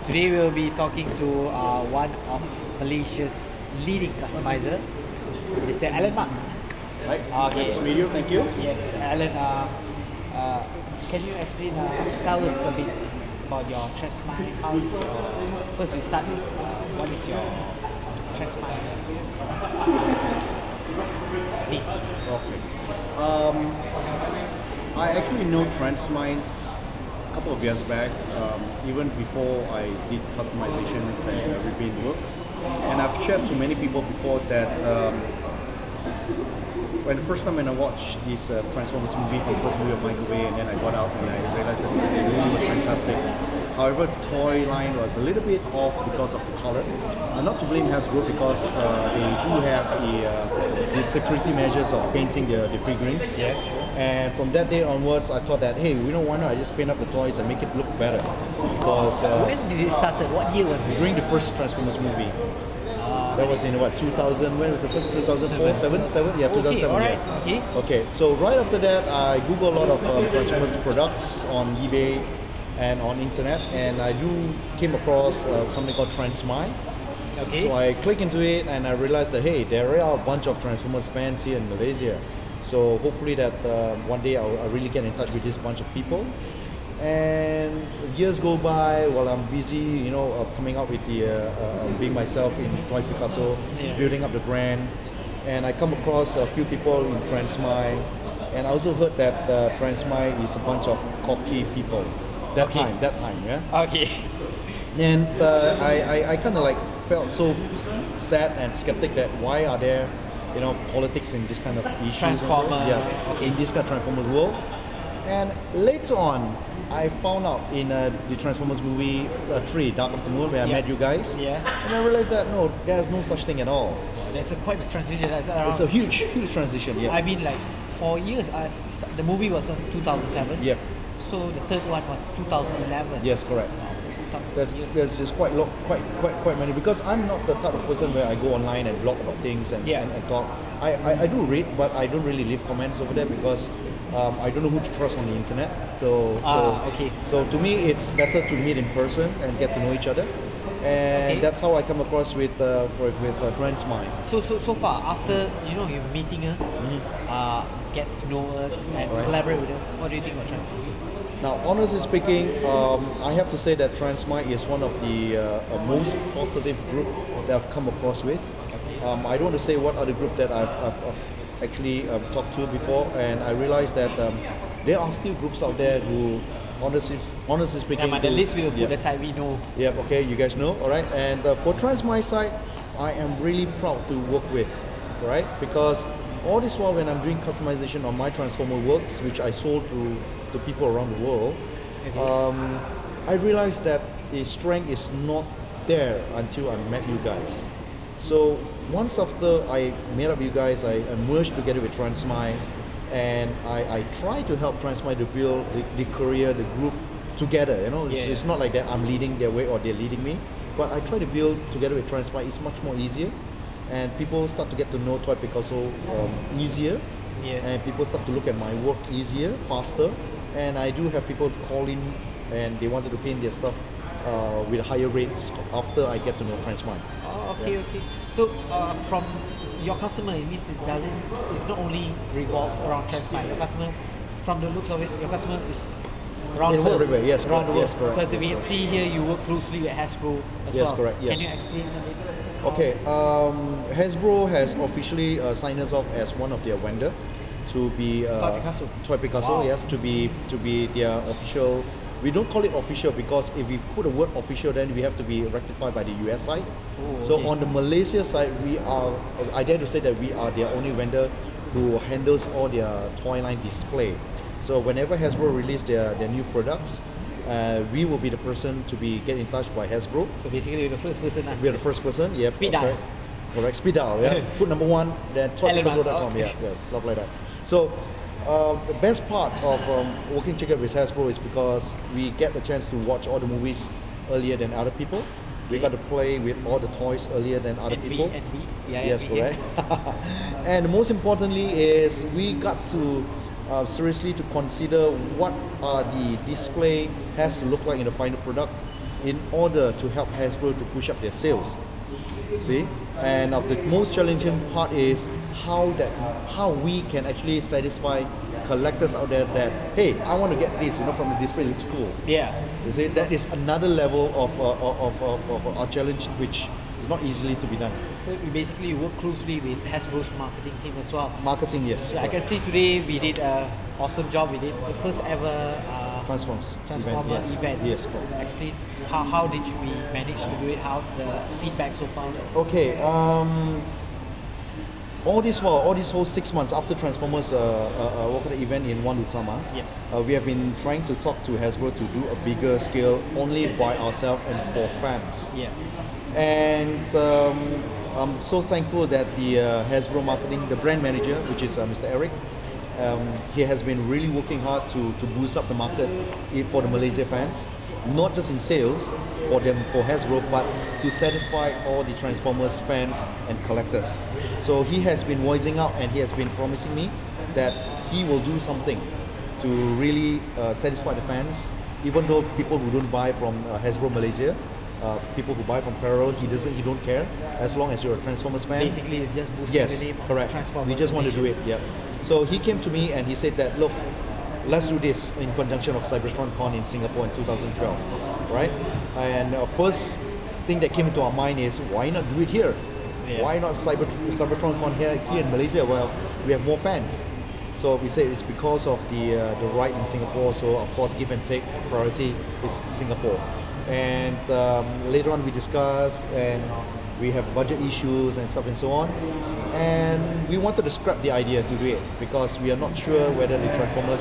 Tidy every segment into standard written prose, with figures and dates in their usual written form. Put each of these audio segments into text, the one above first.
Today we'll be talking to one of Malaysia's leading customizer, Mr. Alan Mark. Hi, nice to meet you, thank you. Yes, Alan, can you explain, tell us a bit about your TransMY? How is your, first we start with, what is your TransMY need? Okay. I actually know TransMY a couple of years back, even before I did customizations and repaint works. And I've shared to many people before that when the first time when I watched this Transformers movie, the first movie of Michael Bay, and then I got out and I realized that the movie was fantastic. However, the toy line was a little bit off because of the color. Not to blame Hasbro because they do have the security measures of painting the figurines. Yeah, sure. And from that day onwards, I thought that, hey, why not I just paint up the toys and make it look better? Because when did it start? What year was it? During the first Transformers movie. That was in what, 2000, when was the first, 2004, 7? Yeah, 2007. Okay, alright, yeah. Okay, so right after that, I Googled a lot of Transformers products on eBay and on internet, and I came across something called TransMY. Okay. So I clicked into it and I realized that, hey, there are a bunch of Transformers fans here in Malaysia. So hopefully that one day I'll really get in touch with this bunch of people. And years go by while I'm busy, coming up with the being myself in Toy Picasso, building up the brand, and I come across a few people in TransMY, and I also heard that TransMY is a bunch of cocky people. That time, yeah. Okay. And I kind of like felt so sad and skeptic that why are there, politics in this kind of issues? Transformers. Yeah. Okay. In this kind of Transformers world. And later on, I found out in the Transformers movie 3, Dark of the Moon, where I met you guys. Yeah. And I realized that no, there's no such thing at all. There's quite a transition. It's a huge transition. Yeah. I mean, like for years, the movie was in 2007. Yeah. So the third one was 2011. Yes, correct. There's just quite many, because I'm not the type of person where I go online and blog about things and talk. I do read, but I don't really leave comments over there because I don't know who to trust on the internet. So to me it's better to meet in person and get to know each other. And that's how I come across with TransMY. So far, after you meeting us, get to know us and collaborate with us, what do you think about TransMY? Now, honestly speaking, I have to say that TransMY is one of the most positive group that I've come across with. I don't want to say what other group that I've actually talked to before, and I realized that there are still groups out there who, honestly speaking, the list we will put aside, we know. Yeah, okay, you guys know, all right. And for TransMY side, I am really proud to work with, right? Because all this while when I'm doing customization on my Transformer works, which I sold to people around the world, I realized that the strength is not there until I met you guys. So once after I met up you guys, I merged together with TransMY, and I try to help TransMY to build the career, the group together. It's not like that I'm leading their way or they're leading me, but I try to build together with TransMY. It's much more easier, and people start to get to know Toy Picasso easier, and people start to look at my work easier, faster. And I do have people call in and they wanted to paint their stuff with higher rates after I get to know TransMY. Oh, okay. So from your customer, it means it's not only revolves around TransMY. Your customer, from the looks of it, your customer is around the world. Yes, around the world. Yes, correct. So as we can see here, you work closely with Hasbro as well. Yes, correct. Yes. Can you explain a bit? Okay. Hasbro has officially signed us off as one of their vendor to be Toy Picasso, wow. yes, to be their official. We don't call it official because if we put a word official, then we have to be rectified by the US side. So on the Malaysia side, I dare to say that we are their only vendor who handles all their toy line display. So whenever Hasbro release their new products, we will be the person to get in touch by Hasbro. So basically, we're the first person. We are the first person. Yeah. Speed dial. Correct. Speed dial. Yeah. Put number 1, then toypicasso.com. Yeah, stuff like that. So the best part of working together with Hasbro is because we get the chance to watch all the movies earlier than other people. We got to play with all the toys earlier than other people. Yes, correct. And most importantly is we got to seriously to consider what the display has to look like in the final product in order to help Hasbro to push up their sales. See, and the most challenging part is how we can actually satisfy collectors out there that, hey, I want to get this, from the display, it looks cool. Yeah. You see, that is another level of our challenge, which is not easily to be done. So we basically work closely with Hasbro's marketing team as well. Marketing, yes. Yeah, I can see today we did an awesome job. We did the first ever Transformer event. Yes, correct. Explain how did we manage to do it? How's the feedback so far? Okay. All this whole 6 months after Transformers event in Utama, we have been trying to talk to Hasbro to do a bigger scale only by ourselves and for fans. Yeah. And I'm so thankful that the Hasbro marketing, the brand manager, which is Mr. Eric, he has been really working hard to boost up the market for the Malaysia fans, not just in sales for Hasbro, but to satisfy all the Transformers fans and collectors. So he has been voicing out, and he has been promising me that he will do something to really satisfy the fans, even though people who don't buy from Hasbro Malaysia, people who buy from Ferrero, he don't care, as long as you're a Transformers fan. Basically, it's just boosting the name of Transformers. We just want to do it. Yeah. So he came to me and he said that, look, let's do this in conjunction of CybertronCon in Singapore in 2012, right? And first thing that came into our mind is, why not do it here? Yeah. Why not CybertronCon here in Malaysia? Well, we have more fans. So we say it's because of the ride in Singapore. So of course, give and take, priority is Singapore. And later on we discuss, and we have budget issues and stuff and so on, and we wanted to scrap the idea to do it because we are not sure whether the Transformers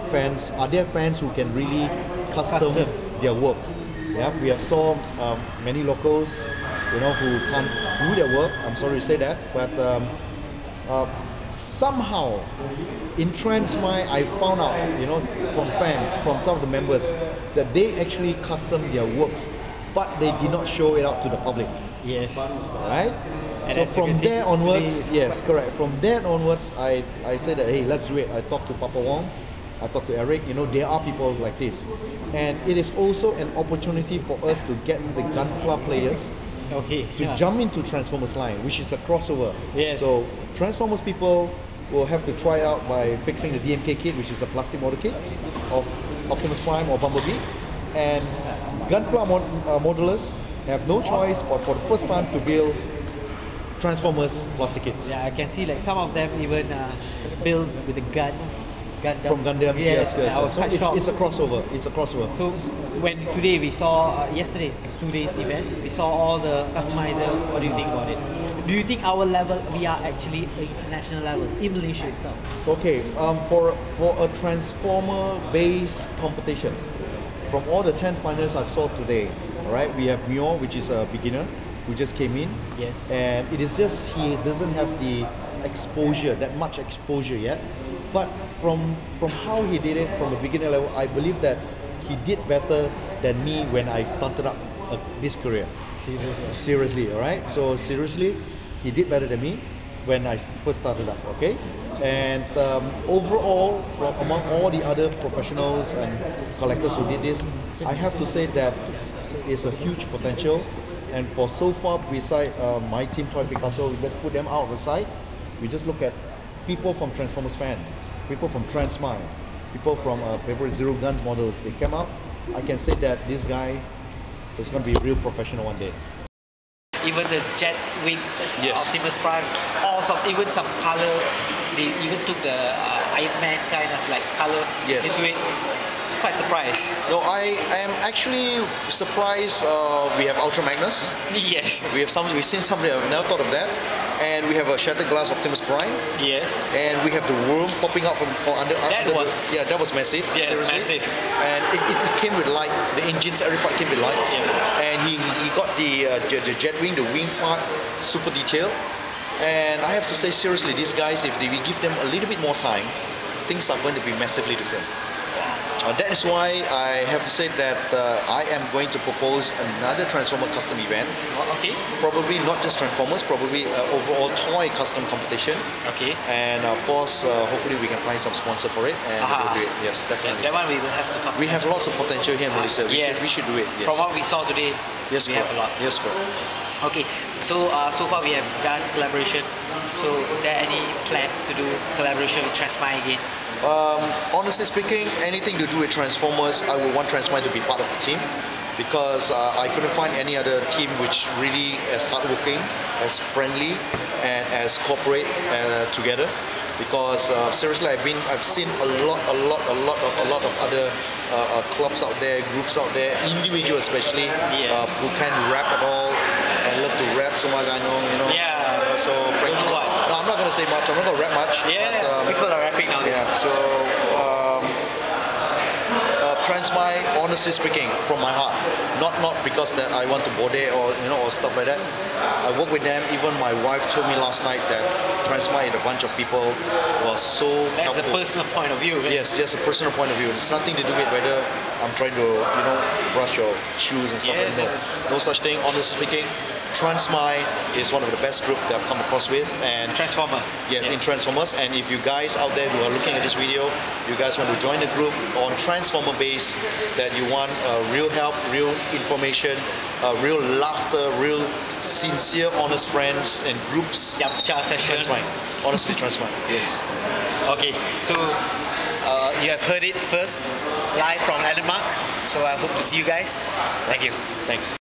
fans are there fans who can really custom their work. Yeah, we have saw many locals, who can't do their work. I'm sorry to say that, but somehow in TransMY I found out, from fans, from some of the members, that they actually custom their works, but they did not show it out to the public. Yes. Right? And so from there onwards, yes, correct. From there onwards, I said that, hey, let's do it. I talked to Papa Wong, I talked to Eric. There are people like this, and it is also an opportunity for us to get the Gunpla players to jump into Transformers line, which is a crossover. Yes. So Transformers people will have to try out by fixing the DMK kit, which is a plastic model kit of Optimus Prime or Bumblebee, and Gunpla modelers have no choice but for the first time to build Transformers plastic kits. Yeah, I can see like some of them even build with a Gundam. From Gundam, yes. So it's a crossover. It's a crossover. So when today we saw yesterday, 2 days event, we saw all the customizer. What do you think about it? Do you think our level, we are actually an international level in Malaysia itself? Okay, for a Transformer-based competition, from all the 10 finalists I saw today, alright, we have Mio, which is a beginner who just came in, yes, and it is just he doesn't have the exposure, that much exposure yet. But from how he did it from the beginner level, I believe that he did better than me when I started up this career. Seriously, alright? So seriously, he did better than me when I first started up, okay? And overall, among all the other professionals and collectors who did this, I have to say that it's a huge potential. And for so far, beside my team, Toy Picasso, we just put them out of the side. We just look at people from Transformers fan, people from TransMY, people from favorite Zero Gun models. They came out. I can say that this guy is going to be a real professional one day. Even the jet wing, yes, Optimus Prime, also even some color. They even took the Iron Man kind of like color into it. It's quite surprised. No, I am actually surprised. We have Ultra Magnus. Yes. We've seen somebody. I've never thought of that. And we have a Shattered Glass Optimus Prime. Yes. And we have the worm popping out from under. That was massive. Yes, seriously. massive. And it came with light. The engines, every part came with lights. Yeah. And he got the jet wing, the wing part, super detailed. And I have to say seriously, these guys, if we give them a little bit more time, things are going to be massively different. That is why I have to say that I am going to propose another Transformer custom event. Okay. Probably not just Transformers, probably overall toy custom competition. Okay. And of course, hopefully we can find some sponsor for it and we'll do it. Yes, definitely. That one we will have to talk. We have lots of potential here in Malaysia. We should do it. Yes. From what we saw today, yes, we have a lot. Yes, correct. Okay, so so far we have done collaboration. So is there any plan to do collaboration with TransMY again? Honestly speaking, anything to do with Transformers, I would want TransMY to be part of the team, because I couldn't find any other team which really as hardworking, as friendly, and as corporate together. Because seriously, I've seen a lot of other clubs out there, groups out there, individuals especially, who can't rap at all. I love to rap so much, I know, you know. Yeah. So no, I'm not gonna say much. I'm not gonna rap much. Yeah. But, people are rapping now. Yeah. So TransMY, honestly speaking, from my heart, not because that I want to bode or or stuff like that. I work with them. Even my wife told me last night that TransMY and a bunch of people was so That's helpful. a personal point of view. Right? Yes, just a personal point of view. It's nothing to do with whether I'm trying to brush your shoes and stuff like that. No such thing. Honestly speaking, TransMY is one of the best group that I've come across with, and Transformer. Yes, in Transformers. And if you guys out there who are looking at this video, you guys want to join the group on Transformer base, that you want real help, real information, real laughter, real sincere, honest friends and groups. Yep, chat session. TransMY. Honestly, TransMY. Yes. Okay, so you have heard it first, live from Landmark. So I hope to see you guys. Thank you. Thanks.